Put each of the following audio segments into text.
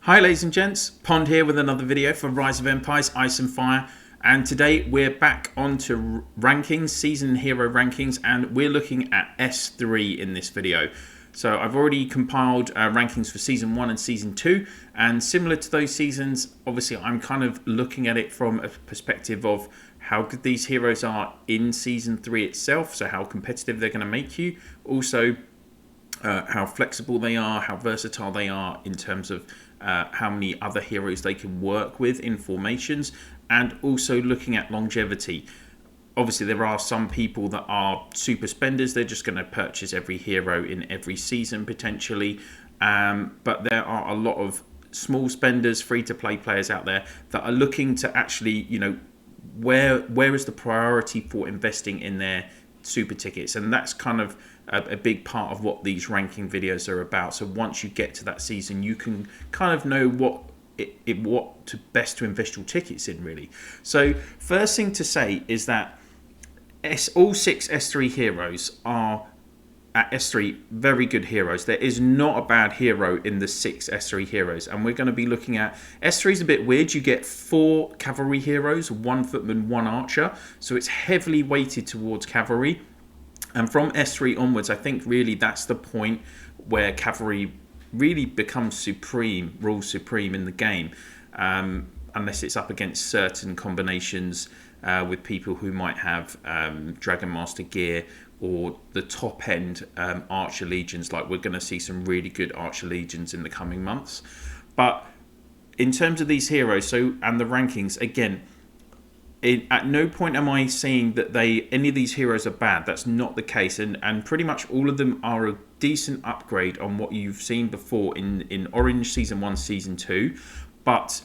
Hi ladies and gents, Pond here with another video for Rise of Empires, Ice and Fire, and today we're back onto rankings, season hero rankings, and we're looking at S3 in this video. So I've already compiled rankings for season 1 and season 2, and similar to those seasons, obviously I'm kind of looking at it from a perspective of how good these heroes are in season 3 itself, so how competitive they're going to make you, also how flexible they are, how versatile they are in terms of how many other heroes they can work with in formations, and also looking at longevity. Obviously there are some people that are super spenders, they're just going to purchase every hero in every season potentially, but there are a lot of small spenders, free-to-play players out there that are looking to actually, you know, where is the priority for investing in their super tickets, and that's kind of a big part of what these ranking videos are about. So once you get to that season, you can kind of know what best to invest your tickets in, really. So first thing to say is that all 6 S3 heroes are at S3 very good heroes. There is not a bad hero in the 6 S3 heroes, and we're going to be looking at S3 is a bit weird. You get 4 cavalry heroes, 1 footman, 1 archer, so it's heavily weighted towards cavalry. And from S3 onwards, I think really that's the point where cavalry really becomes supreme, rules supreme in the game, unless it's up against certain combinations with people who might have Dragon Master gear or the top end Archer Legions. Like, we're going to see some really good Archer Legions in the coming months. But in terms of these heroes, and the rankings, again, at no point am I saying that any of these heroes are bad. That's not the case, and pretty much all of them are a decent upgrade on what you've seen before in Orange Season 1, Season 2. But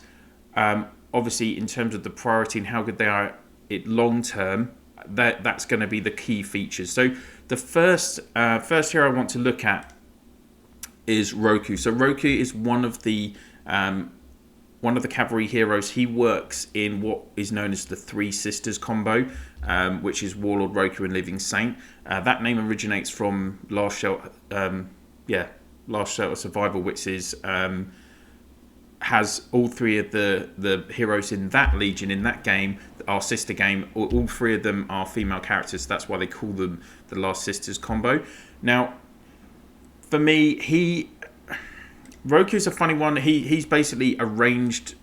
obviously in terms of the priority and how good they are long term, that's going to be the key features. So the first hero I want to look at is Roku. So Roku is one of the cavalry heroes. He works in what is known as the Three Sisters combo, which is Warlord, Roku, and Living Saint. That name originates from Last Shelter Survival, which has all 3 of the heroes in that legion, in that game, our sister game. All 3 of them are female characters. That's why they call them the Last Sisters combo. Now, for me, Roku's a funny one. He's basically a ranged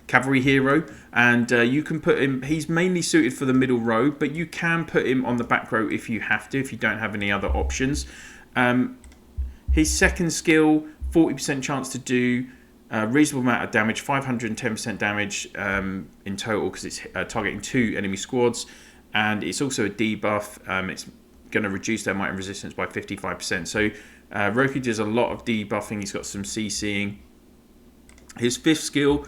cavalry hero, and you can put him. He's mainly suited for the middle row, but you can put him on the back row if you have to, if you don't have any other options. His second skill, 40% chance to do a reasonable amount of damage, 510% damage in total, because it's targeting 2 enemy squads, and it's also a debuff. It's going to reduce their might and resistance by 55%. So Roku does a lot of debuffing. He's got some CCing. His 5th skill,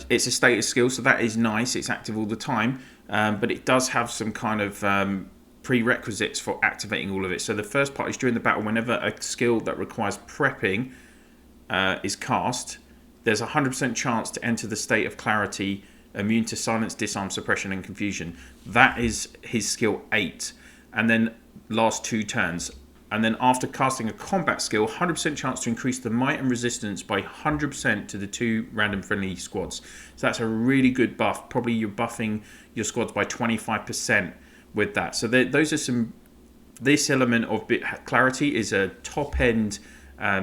it's a status skill, so that is nice. It's active all the time, but it does have some kind of prerequisites for activating all of it. So the first part is during the battle, whenever a skill that requires prepping is cast, there's a 100% chance to enter the state of clarity, immune to silence, disarm, suppression, and confusion. That is his skill 8, and then last 2 turns. And then after casting a combat skill, 100% chance to increase the might and resistance by 100% to the 2 random friendly squads. So that's a really good buff. Probably you're buffing your squads by 25% with that. So those are some. This element of clarity is a top end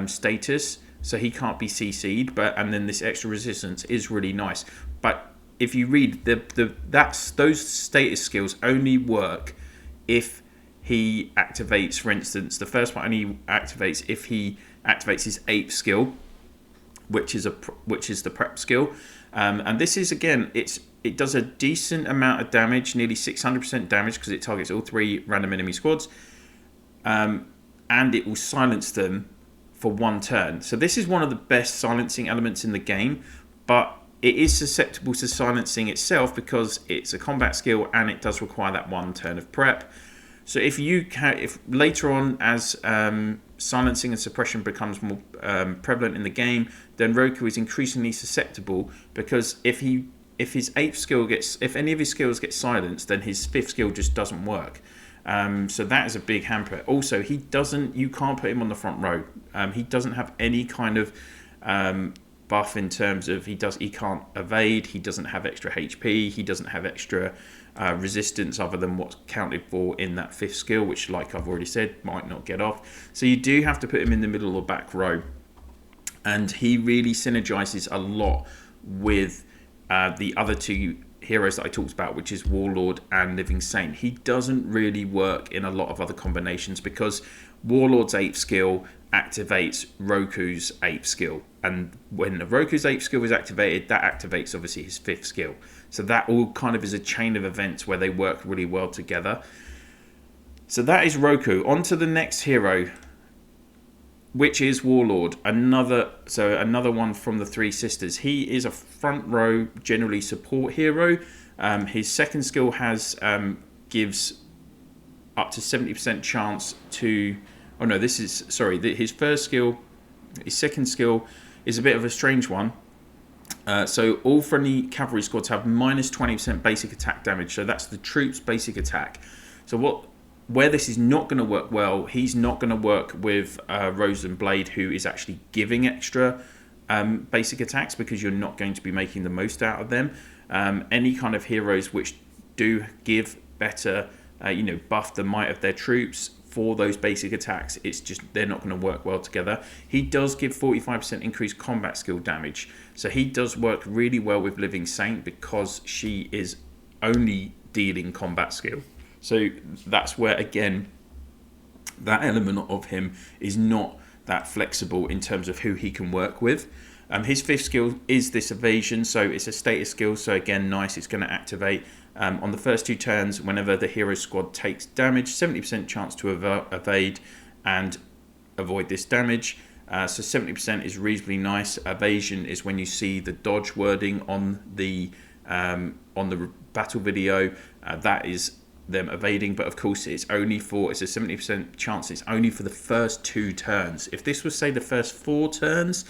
status, so he can't be CC'd. And then this extra resistance is really nice. But if you read those status skills only work if he activates, for instance, the first one only activates if he activates his 8th skill, which is the prep skill. And this is, again, it does a decent amount of damage, nearly 600% damage, because it targets all 3 random enemy squads, and it will silence them for 1 turn. So this is one of the best silencing elements in the game, but it is susceptible to silencing itself because it's a combat skill and it does require that 1 turn of prep. So if later on, as silencing and suppression becomes more prevalent in the game, then Roku is increasingly susceptible, because if any of his skills get silenced, then his 5th skill just doesn't work. So that is a big hamper. Also, you can't put him on the front row. He doesn't have any kind of buff in terms of he can't evade, he doesn't have extra HP, he doesn't have extra resistance other than what's counted for in that 5th skill, which, like I've already said, might not get off. So you do have to put him in the middle or back row, and he really synergizes a lot with the other 2 heroes that I talked about, which is Warlord and Living Saint. He doesn't really work in a lot of other combinations because Warlord's 8th skill activates Roku's 8th skill, and when the Roku's 8th skill is activated, that activates obviously his 5th skill. So that all kind of is a chain of events where they work really well together. So that is Roku. On to the next hero, which is Warlord, another one from the 3 sisters. He is a front row, generally support hero. His 2nd skill gives up to 70% chance to. Oh no, his 1st skill. His 2nd skill is a bit of a strange one. So all friendly cavalry squads have minus 20% basic attack damage. So that's the troops' basic attack. So where this is not going to work well, he's not going to work with Rosen Blade, who is actually giving extra basic attacks, because you're not going to be making the most out of them. Any kind of heroes which do give better, buff the might of their troops for those basic attacks, it's just they're not going to work well together. He does give 45% increased combat skill damage, so he does work really well with Living Saint because she is only dealing combat skill. So that's where, again, that element of him is not that flexible in terms of who he can work with. His 5th skill is this evasion, so it's a status skill, so again, nice, it's going to activate. On the first 2 turns, whenever the hero squad takes damage, 70% chance to evade and avoid this damage. So 70% is reasonably nice. Evasion is when you see the dodge wording on the battle video. That is them evading, but of course it's a 70% chance. It's only for the first 2 turns. If this was, say, the first 4 turns,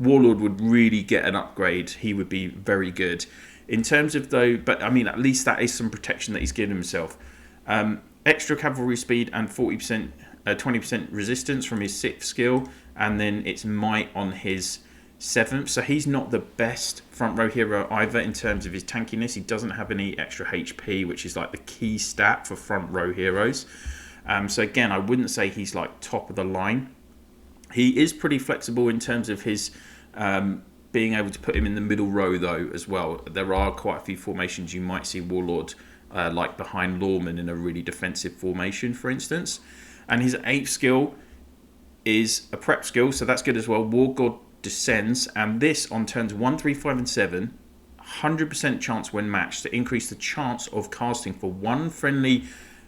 Warlord would really get an upgrade. He would be very good. In terms of but I mean, at least that is some protection that he's given himself. Extra cavalry speed and 20% resistance from his 6th skill, and then it's might on his 7th. So he's not the best front row hero either in terms of his tankiness. He doesn't have any extra HP, which is like the key stat for front row heroes. So again, I wouldn't say he's like top of the line. He is pretty flexible in terms of his being able to put him in the middle row, though, as well. There are quite a few formations you might see Warlord like behind Lawman in a really defensive formation, for instance. And his 8th skill is a prep skill, so that's good as well. War God descends, and this on turns 1, 3, 5, and 7, 100% chance when matched to increase the chance of casting for one friendly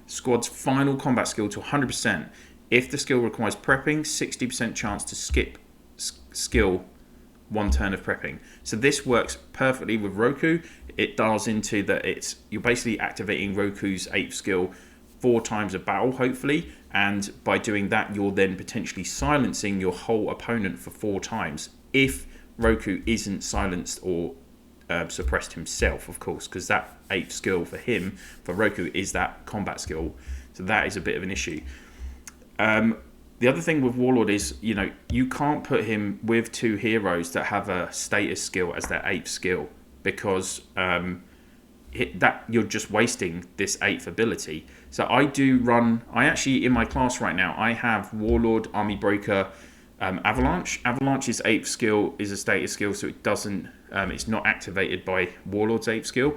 squad's final combat skill to 100%. If the skill requires prepping, 60% chance to skip skill 1 turn of prepping. So this works perfectly with Roku. It dials into that you're basically activating Roku's 8th skill 4 times a battle, hopefully, and by doing that you're then potentially silencing your whole opponent for 4 times if Roku isn't silenced or suppressed himself, of course, because that 8th skill for Roku is that combat skill. So that is a bit of an issue. The other thing with Warlord is, you can't put him with 2 heroes that have a status skill as their 8th skill, because that you're just wasting this 8th ability. So I actually, in my class right now, I have Warlord, Army Breaker, Avalanche. Avalanche's 8th skill is a status skill, so it doesn't, it's not activated by Warlord's 8th skill,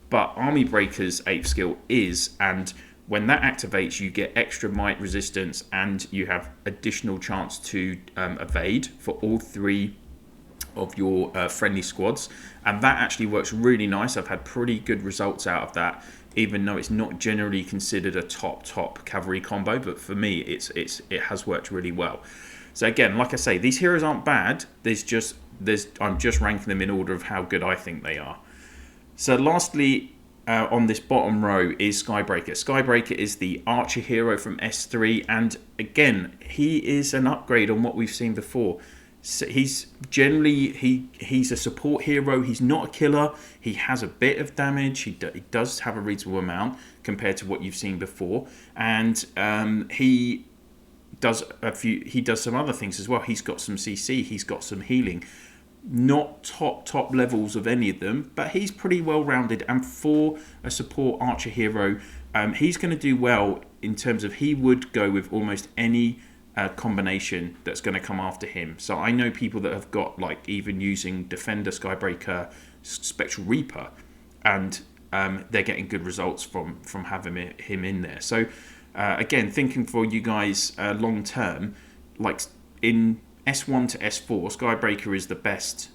but Army Breaker's 8th skill is, and when that activates, you get extra might resistance, and you have additional chance to evade for all 3 of your friendly squads, and that actually works really nice. I've had pretty good results out of that, even though it's not generally considered a top cavalry combo, but for me it has worked really well. So again, like I say, these heroes aren't bad. I'm just ranking them in order of how good I think they are. So lastly, on this bottom row is Skybreaker. Skybreaker is the archer hero from S3, and again, he is an upgrade on what we've seen before. So he's generally he's a support hero. He's not a killer. He has a bit of damage. He does have a reasonable amount compared to what you've seen before, and he does he does some other things as well. He's got some CC, he's got some healing. Not top levels of any of them, but he's pretty well rounded. And for a support archer hero, he's going to do well in terms of he would go with almost any combination that's going to come after him. So I know people that have got like even using Defender, Skybreaker, Spectral Reaper, and they're getting good results from having him in there. So again, thinking for you guys long term, like in S1 to S4, Skybreaker is the best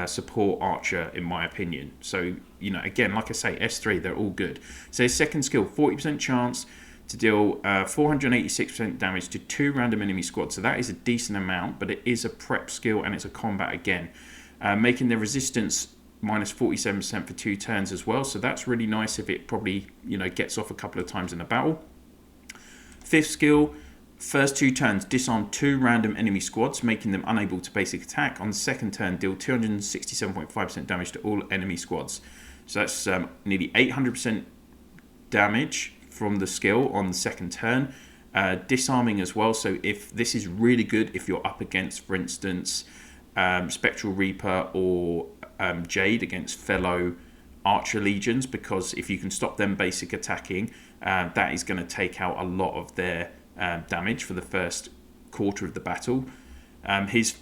support archer in my opinion. So, you know, again, like I say, S3, they're all good. So his second skill, 40% chance to deal 486% damage to 2 random enemy squads. So that is a decent amount, but it is a prep skill and it's a combat again. Making the resistance minus 47% for 2 turns as well. So that's really nice if it probably, you know, gets off a couple of times in a battle. Fifth skill, first 2 turns, disarm 2 random enemy squads, making them unable to basic attack. On the second turn, deal 267.5% damage to all enemy squads. So that's nearly 800% damage from the skill on the second turn. Disarming as well, so if this is really good if you're up against, for instance, Spectral Reaper or Jade against fellow Archer Legions, because if you can stop them basic attacking, that is going to take out a lot of their damage for the first quarter of the battle. His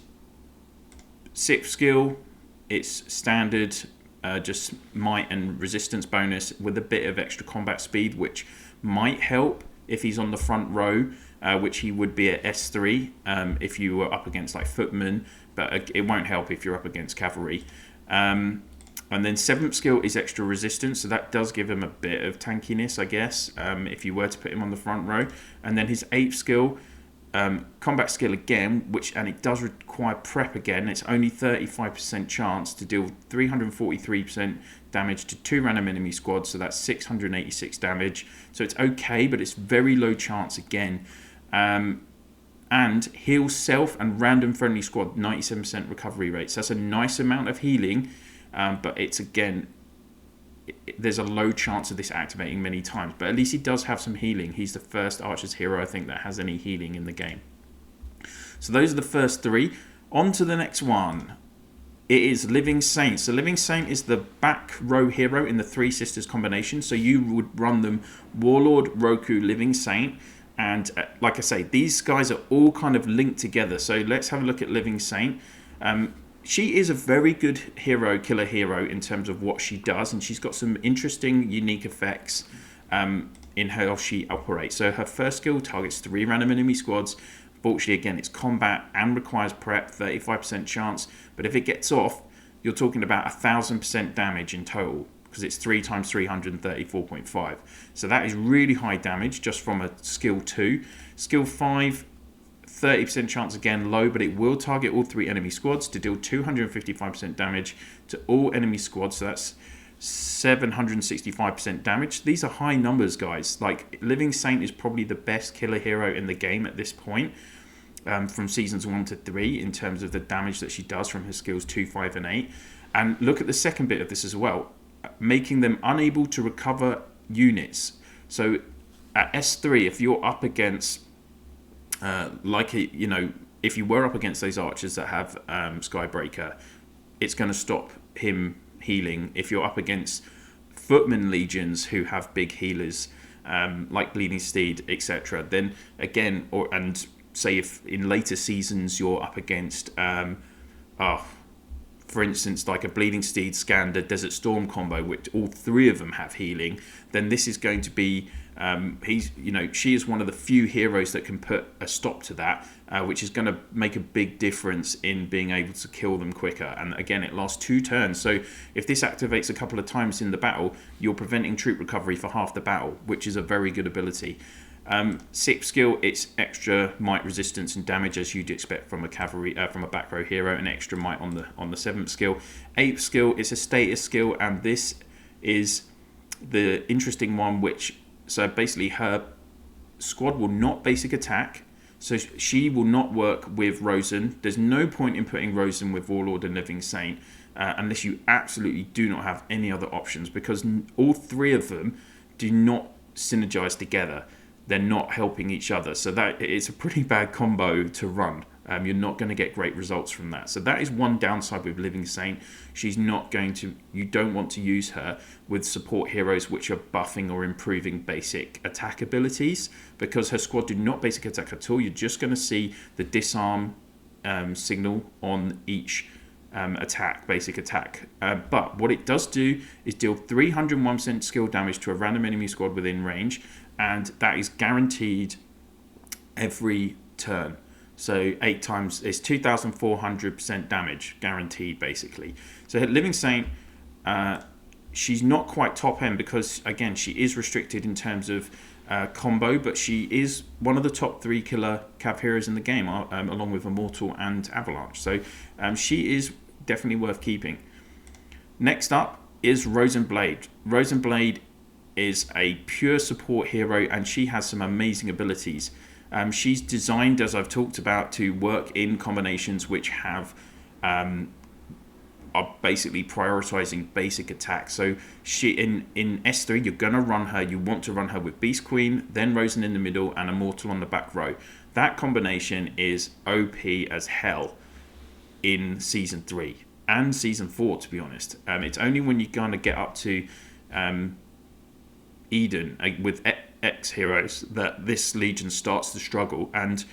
sixth skill, it's standard, just might and resistance bonus with a bit of extra combat speed, which might help if he's on the front row, which he would be at S3 if you were up against like footmen, but it won't help if you're up against cavalry. And then 7th skill is extra resistance, so that does give him a bit of tankiness, I guess, if you were to put him on the front row. And then his 8th skill, combat skill again, and it does require prep again. It's only 35% chance to deal 343% damage to 2 random enemy squads, so that's 686 damage. So it's okay, but it's very low chance again. And heal self and random friendly squad 97% recovery rate. So that's a nice amount of healing, but it's again, there's a low chance of this activating many times, but at least he does have some healing. He's the first Archer's hero, I think, that has any healing in the game. So those are the first 3. On to the next one. It is Living Saint. So Living Saint is the back row hero in the 3 Sisters combination. So you would run them Warlord, Roku, Living Saint. And like I say, these guys are all kind of linked together. So let's have a look at Living Saint. She is a very good hero, killer hero, in terms of what she does. And she's got some interesting, unique effects in how she operates. So her first skill targets 3 random enemy squads. Fortunately, again, it's combat and requires prep, 35% chance. But if it gets off, you're talking about 1,000% damage in total, because it's 3 times 334.5. So that is really high damage just from a skill 2. Skill 5, 30% chance, again low, but it will target all 3 enemy squads to deal 255% damage to all enemy squads. So that's 765% damage. These are high numbers, guys. Like, Living Saint is probably the best killer hero in the game at this point, from seasons 1 to 3, in terms of the damage that she does from her skills 2, 5, and 8. And look at the second bit of this as well, making them unable to recover units. So at S3, if you're up against, if you were up against those archers that have Skybreaker, it's going to stop him healing. If you're up against footman legions who have big healers, like Bleeding Steed, etc., then again, and say if in later seasons you're up against, for instance, like a Bleeding Steed, Skander, Desert Storm combo, which all 3 of them have healing, then this is going to be, she is one of the few heroes that can put a stop to that, which is going to make a big difference in being able to kill them quicker. And again, it lasts 2 turns. So if this activates a couple of times in the battle, you're preventing troop recovery for half the battle, which is a very good ability. 6th skill, it's extra might, resistance, and damage, as you'd expect from a cavalry, from a back row hero, and extra might on the 7th skill. 8th skill, it's a status skill, and this is the interesting one, so basically her squad will not basic attack, so she will not work with Rosen. There's no point in putting Rosen with Warlord and Living Saint unless you absolutely do not have any other options, because all 3 of them do not synergize together. they're not helping each other. So that it's a pretty bad combo to run. You're not going to get great results from that. So that is one downside with Living Saint. She's not going to, you don't want to use her with support heroes which are buffing or improving basic attack abilities, because her squad do not basic attack at all. You're just going to see the disarm signal on each basic attack. But what it does do is deal 301% skill damage to a random enemy squad within range, and that is guaranteed every turn. So 8 times is 2,400% damage guaranteed, basically. So Living Saint, she's not quite top end because, again, she is restricted in terms of combo, but she is one of the top 3 killer cav heroes in the game, along with Immortal and Avalanche. So she is definitely worth keeping. Next up is Rosen Blade. Rosen Blade is a pure support hero, and she has some amazing abilities. She's designed, as I've talked about, to work in combinations which have are basically prioritizing basic attacks. So she in S3, you're gonna run her. You want to run her with Beast Queen, then Rosen in the middle, and Immortal on the back row. That combination is OP as hell in Season 3 and Season 4, to be honest. It's only when you kind of get up to Eden with X heroes that this Legion starts to struggle, and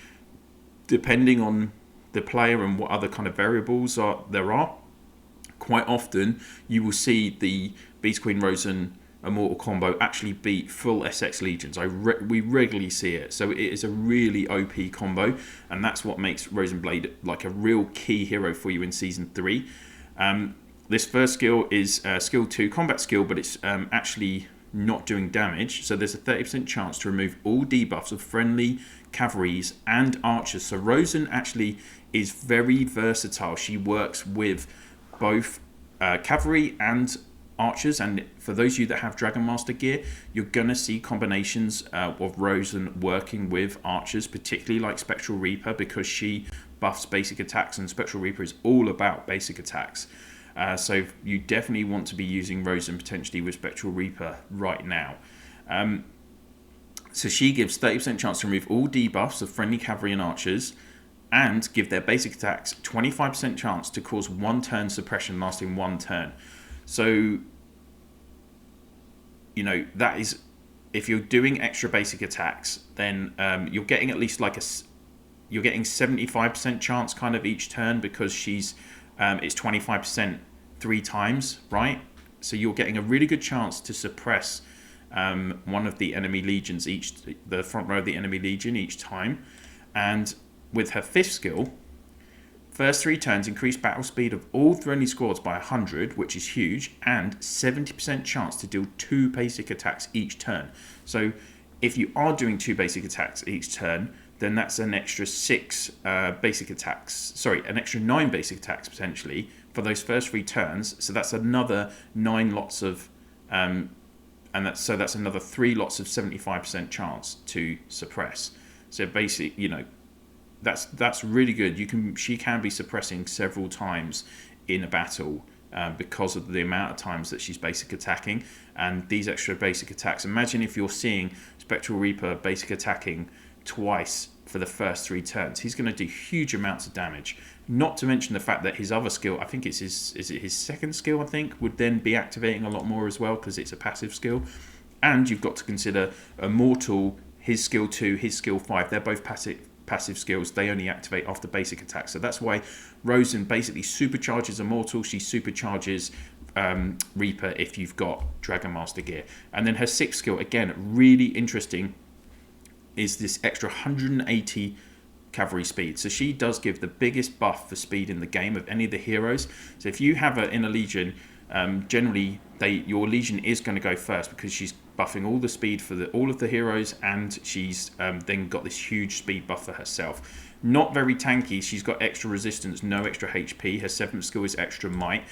depending on the player and what other kind of variables there are, quite often you will see the Beast Queen Rosen Immortal combo actually beat full SX Legions. We regularly see it, so it is a really OP combo, and that's what makes Rosen Blade like a real key hero for you in Season 3. This first skill is skill 2, combat skill, but it's actually not doing damage, so there's a 30% chance to remove all debuffs of friendly cavalries and archers. So Rosen actually is very versatile. She works with both cavalry and archers, and for those of you that have Dragon Master gear, you're going to see combinations of Rosen working with archers, particularly like Spectral Reaper, because she buffs basic attacks, and Spectral Reaper is all about basic attacks. So you definitely want to be using Rosen potentially with Spectral Reaper right now. So she gives 30% chance to remove all debuffs of friendly cavalry and archers, and give their basic attacks 25% chance to cause 1 turn suppression lasting 1 turn. So, you know, that is, if you're doing extra basic attacks, then you're getting at least you're getting 75% chance kind of each turn, because she's it's 25% 3 times, right? So you're getting a really good chance to suppress one of the enemy legions the front row of the enemy legion each time. And with her 5th skill, first 3 turns increase battle speed of all friendly squads by 100, which is huge, and 70% chance to deal 2 basic attacks each turn. So if you are doing 2 basic attacks each turn, then that's an extra 6 basic attacks. Sorry, an extra 9 basic attacks potentially for those first 3 turns. So that's another 9 lots of, and that's another 3 lots of 75% chance to suppress. So basically, you know, that's really good. She can be suppressing several times in a battle because of the amount of times that she's basic attacking, and these extra basic attacks. Imagine if you're seeing Spectral Reaper basic attacking twice for the first 3 turns. He's going to do huge amounts of damage. Not to mention the fact that his other skill, I think it's his 2nd skill, I think, would then be activating a lot more as well, because it's a passive skill. And you've got to consider Immortal, his skill 2, his skill 5, they're both passive skills. They only activate after basic attacks. So that's why Rosen basically supercharges Immortal. She supercharges Reaper if you've got Dragon Master gear. And then her 6th skill, again, really interesting, is this extra 180 cavalry speed. So she does give the biggest buff for speed in the game of any of the heroes. So if you have her in a legion, generally your legion is going to go first, because she's buffing all the speed for all of the heroes, and she's then got this huge speed buff for herself. Not very tanky. She's got extra resistance, no extra HP. Her 7th skill is extra might.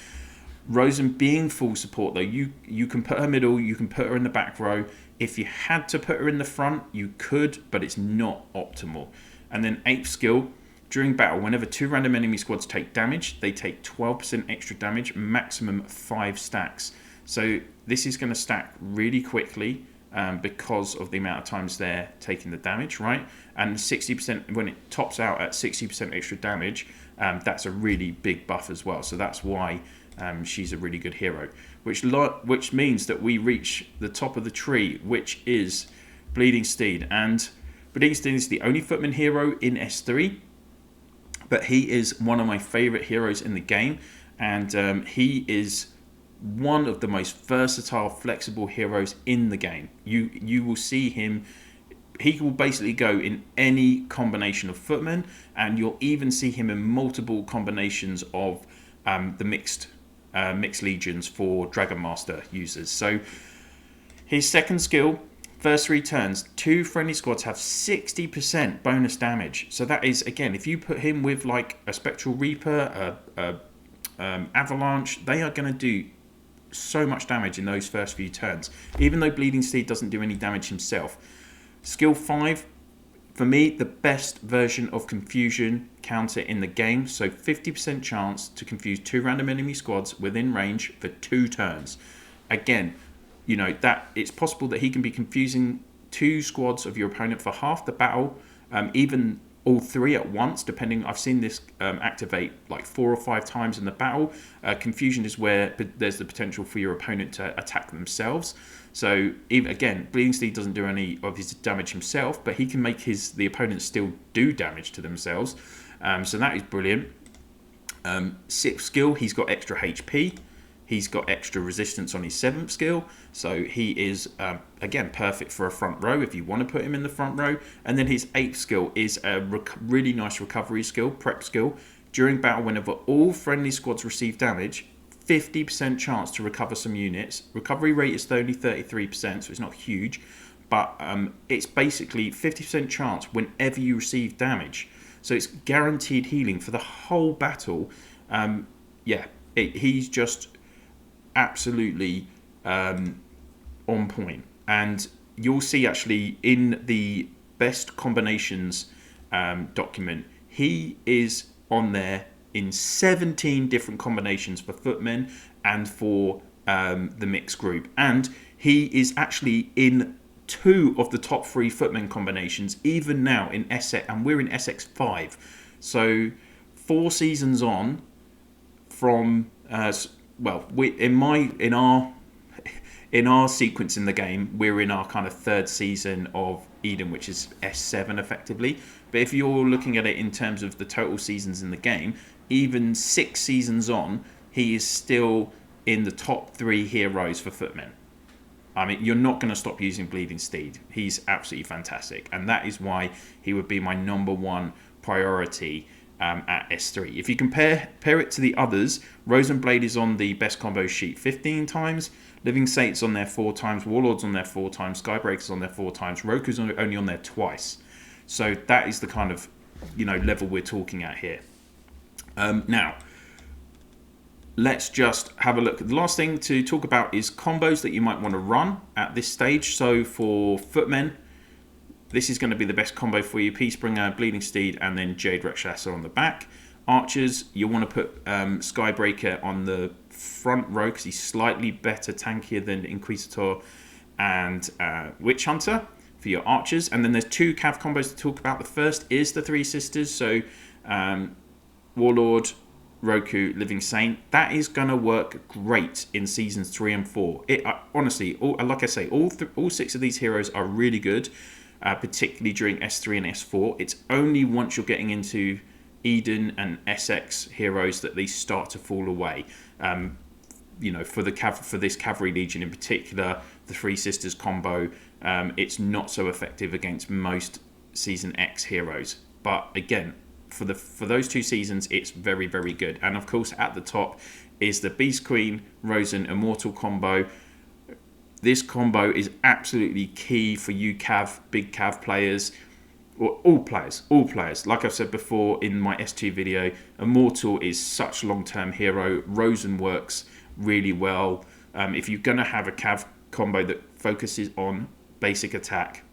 Rosen being full support though, you can put her middle, you can put her in the back row. If you had to put her in the front, you could, but it's not optimal. And then 8th skill, during battle, whenever 2 random enemy squads take damage, they take 12% extra damage, maximum 5 stacks. So this is going to stack really quickly. because of the amount of times they're taking the damage, right? And 60%, when it tops out at 60% extra damage, that's a really big buff as well. So that's why she's a really good hero, which means that we reach the top of the tree, which is Bleeding Steed. And Bleeding Steed is the only footman hero in S3, but he is one of my favorite heroes in the game, and he is one of the most versatile, flexible heroes in the game. You will see him. He will basically go in any combination of footmen, and you'll even see him in multiple combinations of the mixed legions for Dragon Master users. So his second skill, first 3 turns, 2 friendly squads have 60% bonus damage. So that is, again, if you put him with like a Spectral Reaper, Avalanche, they are going to do so much damage in those first few turns, even though Bleeding Steed doesn't do any damage himself. Skill 5, for me, the best version of confusion counter in the game. So 50% chance to confuse 2 random enemy squads within range for 2 turns. Again, you know, that it's possible that he can be confusing 2 squads of your opponent for half the battle, even all 3 at once, depending. I've seen this activate like 4 or 5 times in the battle. Confusion is where there's the potential for your opponent to attack themselves. So even, again, Bleeding Steed doesn't do any of his damage himself, but he can make the opponent still do damage to themselves. So that is brilliant. 6th skill, he's got extra HP. He's got extra resistance on his 7th skill. So he is, again, perfect for a front row if you want to put him in the front row. And then his 8th skill is a really nice recovery skill, prep skill. During battle, whenever all friendly squads receive damage, 50% chance to recover some units. Recovery rate is only 33%, so it's not huge. But it's basically 50% chance whenever you receive damage. So it's guaranteed healing for the whole battle. He's just absolutely on point. And you'll see actually in the best combinations document, he is on there in 17 different combinations for footmen and for the mixed group. And he is actually in 2 of the top 3 footmen combinations, even now in SX, and we're in SX5. So 4 seasons on from in our sequence in the game, we're in our kind of 3rd season of Eden, which is S7 effectively. But if you're looking at it in terms of the total seasons in the game, even 6 seasons on, he is still in the top 3 heroes for footmen. I mean, you're not going to stop using Bleeding Steed. He's absolutely fantastic, and that is why he would be my number 1 priority at S3. If you compare it to the others, Rosen Blade is on the best combo sheet 15 times, Living Saint's on there 4 times, Warlord's on there 4 times, Skybreaker's on there 4 times, Roku's only on there twice. So that is the kind of, level we're talking at here. Now, let's just have a look. The last thing to talk about is combos that you might want to run at this stage. So for footmen, this is going to be the best combo for you. Peacebringer, Bleeding Steed, and then Jade Rakshasa on the back. Archers, you want to put Skybreaker on the front row because he's slightly better, tankier than Inquisitor and Witch Hunter for your archers. And then there's 2 cav combos to talk about. The first is the 3 sisters. So Warlord, Roku, Living Saint. That is going to work great in seasons 3 and 4. Honestly, like I say, all 6 of these heroes are really good. Particularly during S3 and S4. It's only once you're getting into Eden and SX heroes that they start to fall away. For this Cavalry Legion in particular, the 3 Sisters combo, it's not so effective against most Season X heroes. But again, for those 2 seasons, it's very, very good. And of course, at the top is the Beast Queen Rosen Immortal combo. This combo is absolutely key for you big cav players, or all players. Like I've said before in my S2 video, Immortal is such a long-term hero. Rosen works really well. If you're going to have a cav combo that focuses on basic attack,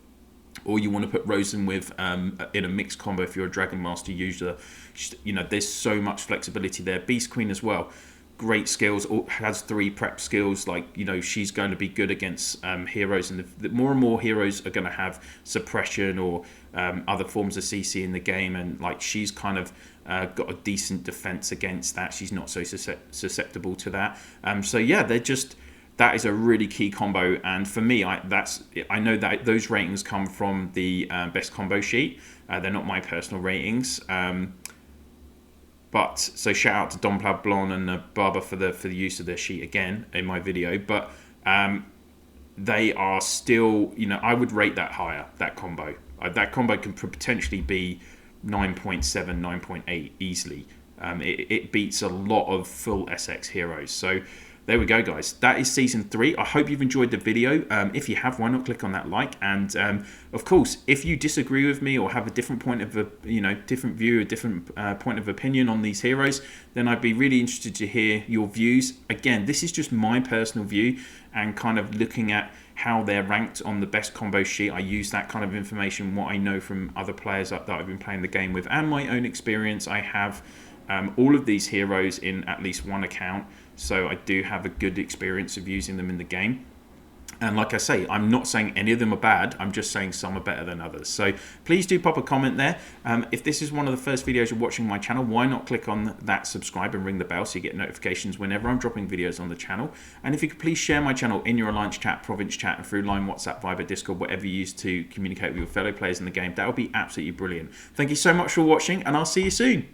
or you want to put Rosen with in a mixed combo if you're a Dragon Master user, there's so much flexibility there. Beast Queen as well. great skills, has 3 prep skills. Like, you know, she's going to be good against heroes, and the more and more heroes are going to have suppression or other forms of CC in the game, and like she's kind of got a decent defense against that. She's not so susceptible to that. So yeah, that is a really key combo, and for me, I know that those ratings come from the best combo sheet. They're not my personal ratings. But so shout out to Don Blon and Barber for the use of their sheet again in my video. But they are still, you know, I would rate that higher, that combo. That combo can potentially be 9.7, 9.8 easily. It beats a lot of full SX heroes. So there we go, guys. That is season 3. I hope you've enjoyed the video. If you have, why not click on that like? And of course, if you disagree with me or have a different point of different view, a different point of opinion on these heroes, then I'd be really interested to hear your views. Again, this is just my personal view and kind of looking at how they're ranked on the best combo sheet. I use that kind of information, what I know from other players that I've been playing the game with, and my own experience. I have all of these heroes in at least one account, so I do have a good experience of using them in the game. And like I say, I'm not saying any of them are bad, I'm just saying some are better than others. So please do pop a comment there. If this is one of the first videos you're watching my channel, why not click on that subscribe and ring the bell so you get notifications whenever I'm dropping videos on the channel. And if you could please share my channel in your alliance chat, province chat, and through line, WhatsApp, Viber, Discord, whatever you use to communicate with your fellow players in the game, that would be absolutely brilliant. Thank you so much for watching, and I'll see you soon.